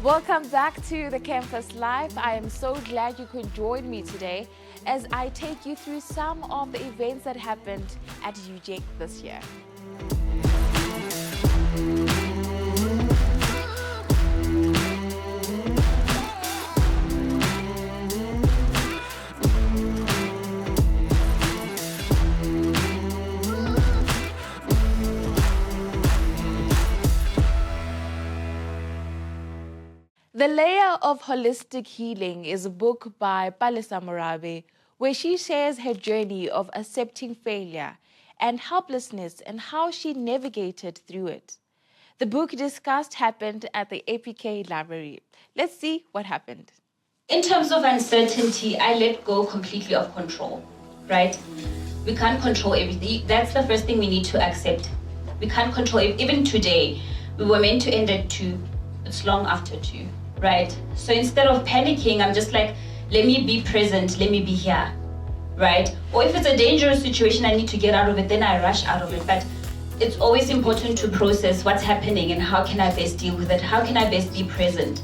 Welcome back to the Campus Life. I am so glad you could join me today as I take you through some of the events that happened at UJ this year. The Layer of Holistic Healing is a book by Palesa Morabe, where she shares her journey of accepting failure and helplessness and how she navigated through it. The book discussed happened at the APK Library. Let's see what happened. In terms of uncertainty, I let go completely of control, right? We can't control everything. That's the first thing we need to accept. We can't control it. Even today, we were meant to end at 2. It's long after 2. Right? So instead of panicking, I'm just like, let me be present, let me be here, right? Or if it's a dangerous situation, I need to get out of it, then I rush out of it. But it's always important to process what's happening and how can I best deal with it? How can I best be present?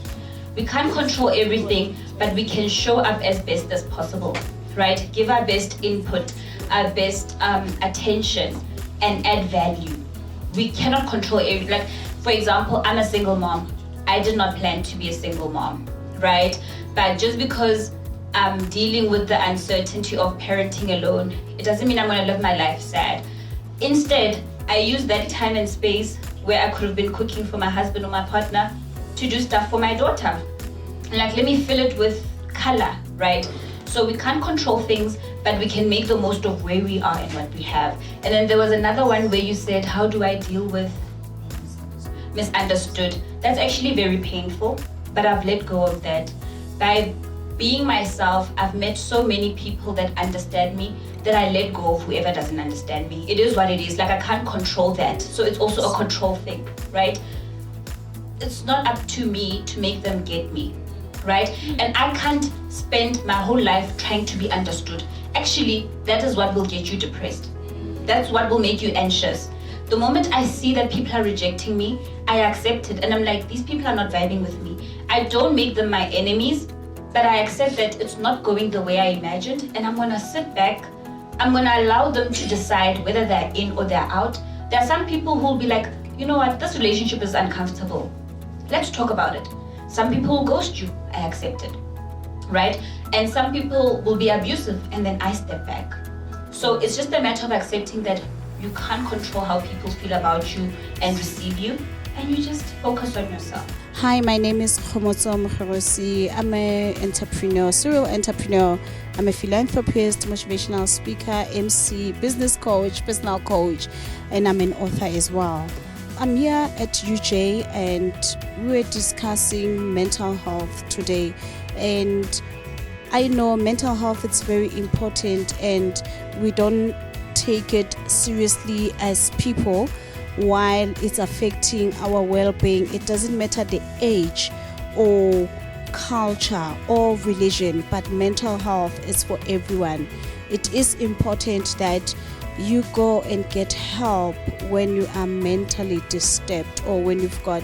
We can't control everything, but we can show up as best as possible, right? Give our best input, our best attention, and add value. We cannot control everything. Like, for example, I'm a single mom. I did not plan to be a single mom, right? But just because I'm dealing with the uncertainty of parenting alone, it doesn't mean I'm gonna live my life sad. Instead, I use that time and space where I could have been cooking for my husband or my partner to do stuff for my daughter. Like, let me fill it with color, right? So we can't control things, but we can make the most of where we are and what we have. And then there was another one where you said, how do I deal with misunderstood? That's actually very painful, but I've let go of that. By being myself, I've met so many people that understand me that I let go of whoever doesn't understand me. It is what it is. Like, I can't control that. So it's also a control thing, right? It's not up to me to make them get me, right? And I can't spend my whole life trying to be understood. Actually, that is what will get you depressed. That's what will make you anxious. The moment I see that people are rejecting me, I accept it. And I'm like, these people are not vibing with me. I don't make them my enemies, but I accept that it's not going the way I imagined. And I'm gonna sit back. I'm gonna allow them to decide whether they're in or they're out. There are some people who will be like, you know what, this relationship is uncomfortable. Let's talk about it. Some people will ghost you. I accept it, right? And some people will be abusive, and then I step back. So it's just a matter of accepting that you can't control how people feel about you and receive you, and you just focus on yourself. Hi, my name is Khomotso Mokgorosi. I'm an entrepreneur, serial entrepreneur. I'm a philanthropist, motivational speaker, MC, business coach, personal coach, and I'm an author as well. I'm here at UJ and we're discussing mental health today. And I know mental health is very important and we don't take it seriously as people while it's affecting our well-being. It doesn't matter the age or culture or religion, but mental health is for everyone. It is important that you go and get help when you are mentally disturbed or when you've got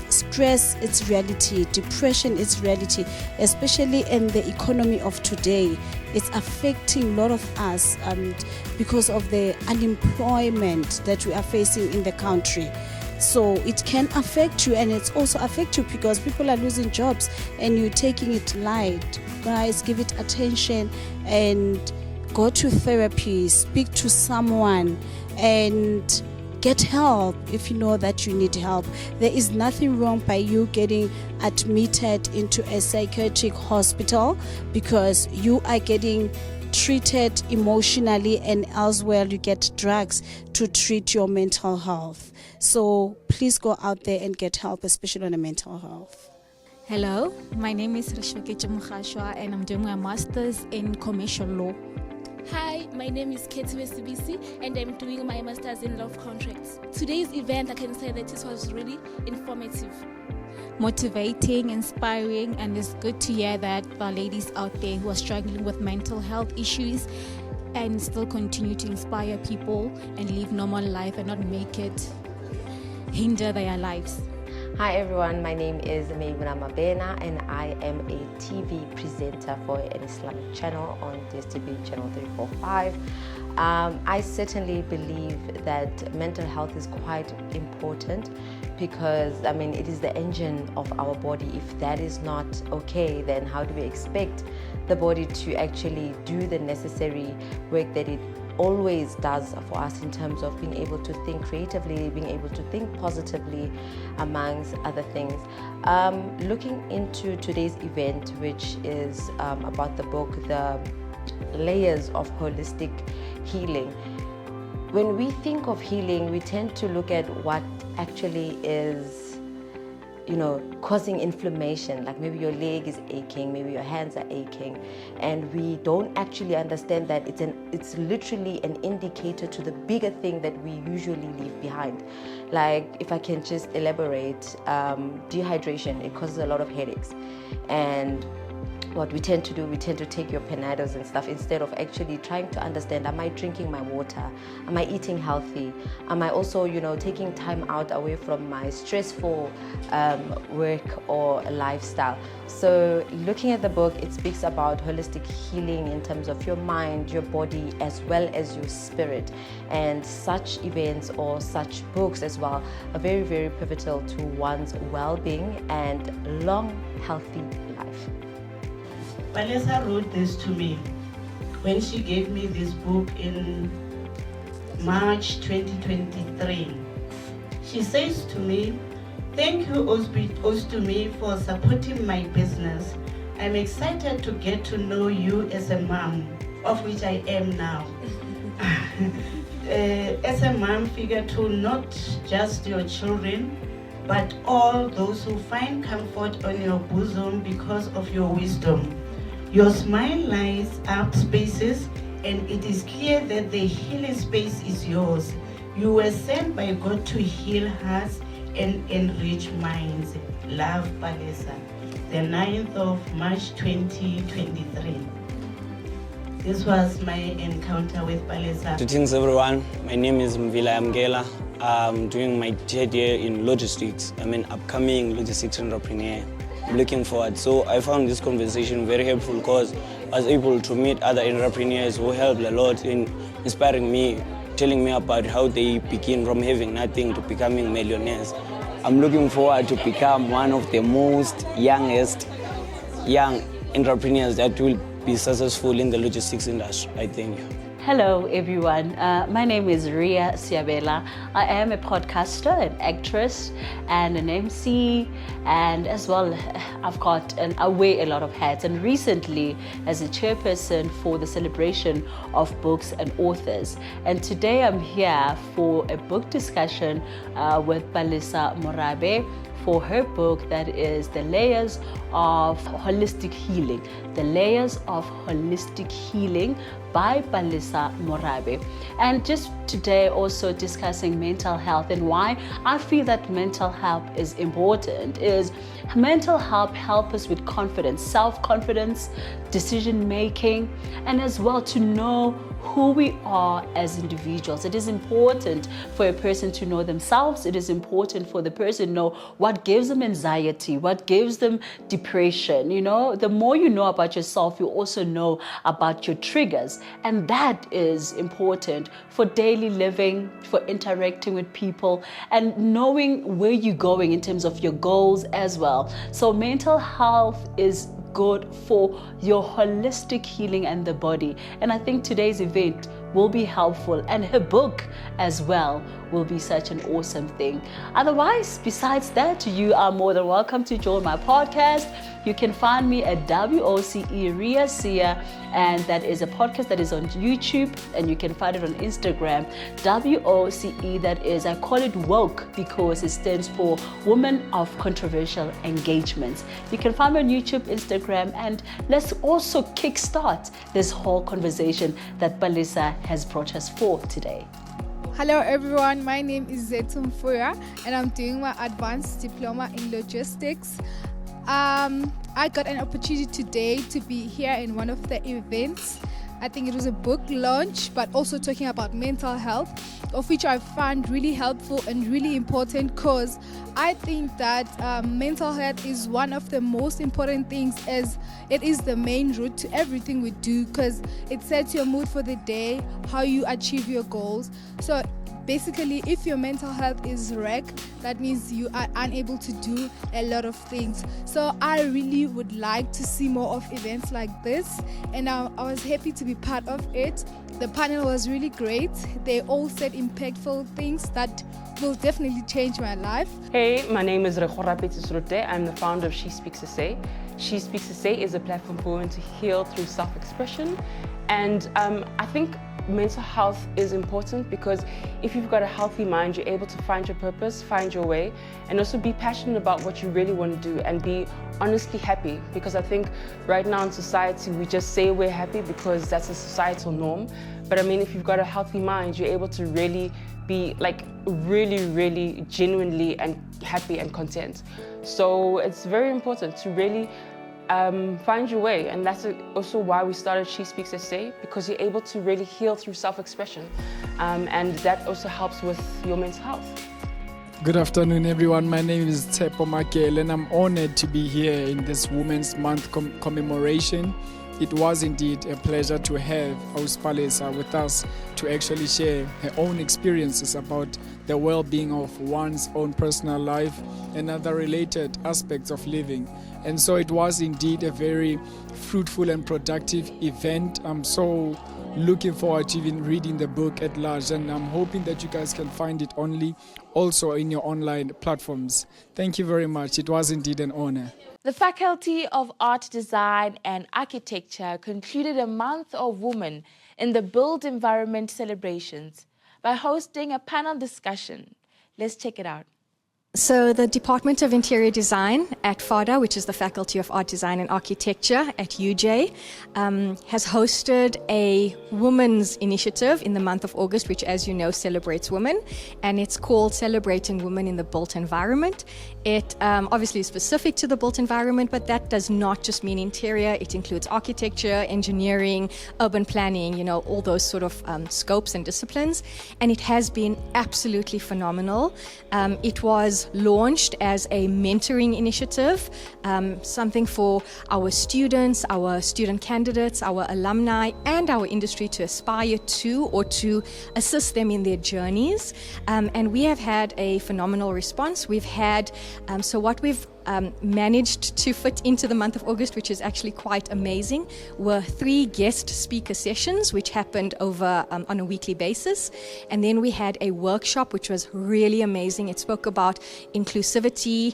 stress. It's reality. Depression is reality, especially in the economy of today. It's affecting a lot of us because of the unemployment that we are facing in the country. So it can affect you, and it's also affect you because people are losing jobs and you're taking it light. Guys, give it attention and go to therapy, speak to someone, and get help if you know that you need help. There is nothing wrong by you getting admitted into a psychiatric hospital because you are getting treated emotionally, and elsewhere you get drugs to treat your mental health. So please go out there and get help, especially on the mental health. Hello, my name is Rishweke Mukhashwa and I'm doing my master's in commercial law. Hi, my name is Ketiwe Sibisi and I'm doing my master's in law of contracts. Today's event, I can say that it was really informative, motivating, inspiring, and it's good to hear that there are ladies out there who are struggling with mental health issues and still continue to inspire people and live normal life and not make it hinder their lives. Hi everyone, my name is Meibuna Mabena and I am a TV presenter for an Islamic channel on DSTV channel 345. I certainly believe that mental health is quite important because, it is the engine of our body. If that is not okay, then how do we expect the body to actually do the necessary work that it always does for us in terms of being able to think creatively, being able to think positively, amongst other things. Looking into today's event, which is about the book, The Layers of Holistic Healing. When we think of healing, we tend to look at what actually is causing inflammation, like maybe your leg is aching, maybe your hands are aching, and we don't actually understand that it's literally an indicator to the bigger thing that we usually leave behind. Like, if I can just elaborate, dehydration, it causes a lot of headaches, and what we tend to do, we tend to take your Panados and stuff instead of actually trying to understand, am I drinking my water? Am I eating healthy? Am I also, taking time out away from my stressful work or lifestyle? So looking at the book, it speaks about holistic healing in terms of your mind, your body, as well as your spirit. And such events or such books as well are very, very pivotal to one's well-being and long, healthy life. Palesa wrote this to me when she gave me this book in March 2023. She says to me, "Thank you, Ostumi, for supporting my business. I'm excited to get to know you as a mom, of which I am now. As a mom figure to not just your children, but all those who find comfort on your bosom because of your wisdom. Your smile lights up spaces, and it is clear that the healing space is yours. You were sent by God to heal hearts and enrich minds. Love, Palesa." The 9th of March 2023. This was my encounter with Palesa. Greetings everyone, my name is Mvila Amgela. I'm doing my third year in logistics. I'm an upcoming logistics entrepreneur. I'm looking forward. So I found this conversation very helpful because I was able to meet other entrepreneurs who helped a lot in inspiring me, telling me about how they begin from having nothing to becoming millionaires. I'm looking forward to become one of the most youngest young entrepreneurs that will be successful in the logistics industry, I think. Hello everyone, my name is Ria Siabela. I am a podcaster, an actress and an MC, and as well I wear a lot of hats, and recently as a chairperson for the celebration of books and authors. And today I'm here for a book discussion with Palesa Morabe for her book that is The Layers of Holistic Healing. The Layers of Holistic Healing by Palesa Morabe. And just today also discussing mental health and why I feel that mental health is important is mental health helps us with confidence, self-confidence, decision making, and as well to know who we are as individuals. It is important for a person to know themselves. It is important for the person to know what gives them anxiety, what gives them depression. The more you know about yourself, you also know about your triggers. And that is important for daily living, for interacting with people, and knowing where you're going in terms of your goals as well. So mental health is good for your holistic healing and the body. And I think today's event will be helpful, and her book as well will be such an awesome thing. Otherwise, besides that, you are more than welcome to join my podcast. You can find me at WOCE Ria Sia, and that is a podcast that is on YouTube, and you can find it on Instagram, WOCE, that is, I call it woke because it stands for Women of Controversial Engagements. You can find me on YouTube, Instagram, and let's also kickstart this whole conversation that Palesa has brought us for today. Hello everyone, my name is Zetum Fuya and I'm doing my advanced diploma in logistics. I got an opportunity today to be here in one of the events I think it was a book launch, but also talking about mental health, of which I found really helpful and really important, because I think that mental health is one of the most important things, as it is the main root to everything we do, because it sets your mood for the day, how you achieve your goals. So basically, if your mental health is wrecked, that means you are unable to do a lot of things. So I really would like to see more of events like this, and I was happy to be part of it. The panel was really great. They all said impactful things that will definitely change my life. Hey, my name is Rekhora Petisrote. I'm the founder of She Speaks SA. She Speaks SA is a platform for women to heal through self-expression. And I think mental health is important, because if you've got a healthy mind, you're able to find your purpose, find your way, and also be passionate about what you really want to do and be honestly happy. Because I think right now in society, we just say we're happy because that's a societal norm. But I mean, if you've got a healthy mind, you're able to really be like really genuinely and happy and content. So it's very important to really find your way, and that's also why we started She Speaks SA, because you're able to really heal through self-expression, and that also helps with your mental health. Good afternoon, everyone. My name is Tsepo Makele, and I'm honored to be here in this Women's Month commemoration. It was indeed a pleasure to have Palesa with us to actually share her own experiences about the well-being of one's own personal life and other related aspects of living. And so it was indeed a very fruitful and productive event. I'm so looking forward to even reading the book at large, and I'm hoping that you guys can find it also in your online platforms. Thank you very much. It was indeed an honor. The Faculty of Art, Design and Architecture concluded a month of women in the built environment celebrations by hosting a panel discussion. Let's check it out. So the Department of Interior Design at FADA, which is the Faculty of Art, Design and Architecture at UJ, has hosted a women's initiative in the month of August, which, as you know, celebrates women, and it's called Celebrating Women in the Built Environment. It obviously is specific to the built environment, but that does not just mean interior. It includes architecture, engineering, urban planning, all those sort of scopes and disciplines, and it has been absolutely phenomenal. It was launched as a mentoring initiative, something for our students, our student candidates, our alumni, and our industry to aspire to, or to assist them in their journeys. And we have had a phenomenal response. We've had, so what we've managed to fit into the month of August, which is actually quite amazing, were 3 guest speaker sessions, which happened over on a weekly basis. And then we had a workshop, which was really amazing. It spoke about inclusivity,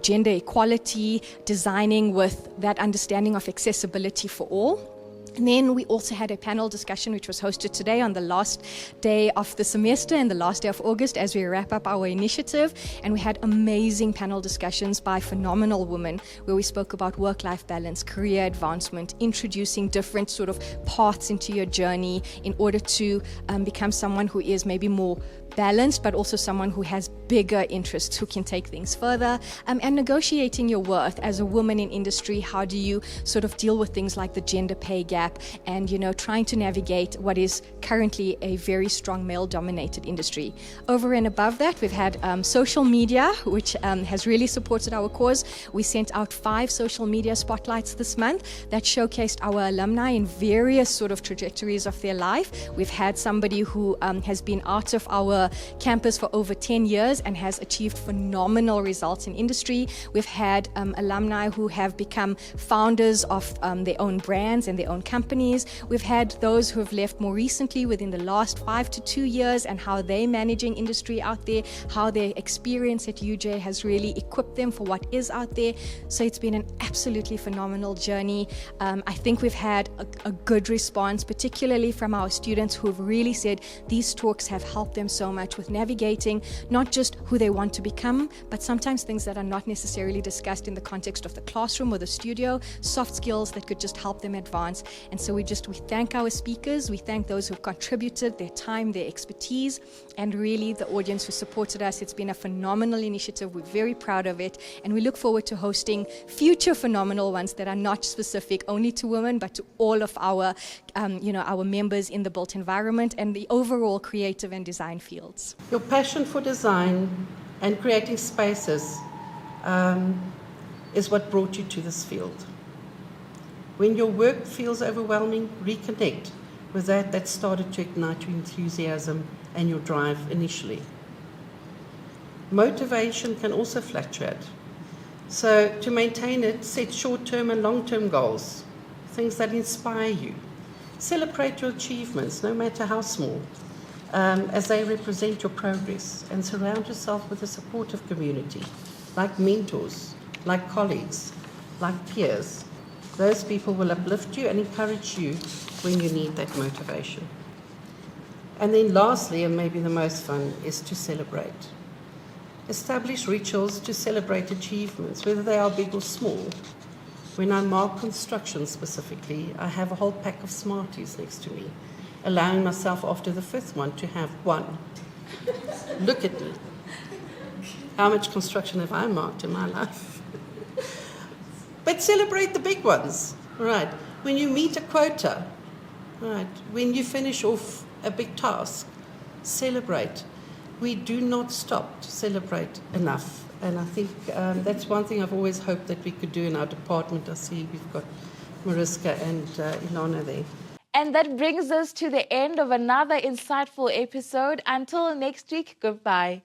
gender equality, designing with that understanding of accessibility for all. And then we also had a panel discussion which was hosted today on the last day of the semester and the last day of August as we wrap up our initiative. And we had amazing panel discussions by phenomenal women where we spoke about work-life balance, career advancement, introducing different sort of paths into your journey in order to become someone who is maybe more balanced, but also someone who has bigger interests, who can take things further, and negotiating your worth as a woman in industry. How do you sort of deal with things like the gender pay gap and, trying to navigate what is currently a very strong male-dominated industry. Over and above that, we've had social media, which has really supported our cause. We sent out 5 social media spotlights this month that showcased our alumni in various sort of trajectories of their life. We've had somebody who has been out of our campus for over 10 years and has achieved phenomenal results in industry. We've had alumni who have become founders of their own brands and their own companies. We've had those who have left more recently within the last 5 to 2 years and how they're managing industry out there, how their experience at UJ has really equipped them for what is out there. So it's been an absolutely phenomenal journey. I think we've had a good response, particularly from our students who have really said these talks have helped them so much with navigating not just who they want to become, but sometimes things that are not necessarily discussed in the context of the classroom or the studio, soft skills that could just help them advance. And so we thank our speakers, we thank those who've contributed their time, their expertise, and really the audience who supported us. It's been a phenomenal initiative. We're very proud of it, and we look forward to hosting future phenomenal ones that are not specific only to women, but to all of our, our members in the built environment and the overall creative and design fields. Your passion for design and creating spaces is what brought you to this field. When your work feels overwhelming, reconnect with that started to ignite your enthusiasm and your drive initially. Motivation can also fluctuate. So to maintain it, set short-term and long-term goals, things that inspire you. Celebrate your achievements, no matter how small, as they represent your progress, and surround yourself with a supportive community, like mentors, like colleagues, like peers. Those people will uplift you and encourage you when you need that motivation. And then lastly, and maybe the most fun, is to celebrate. Establish rituals to celebrate achievements, whether they are big or small. When I mark construction specifically, I have a whole pack of Smarties next to me, allowing myself after the fifth one to have one. Look at me. How much construction have I marked in my life? But celebrate the big ones, right? When you meet a quota, right? When you finish off a big task, celebrate. We do not stop to celebrate enough. And I think that's one thing I've always hoped that we could do in our department. I see we've got Mariska and Ilana there. And that brings us to the end of another insightful episode. Until next week, goodbye.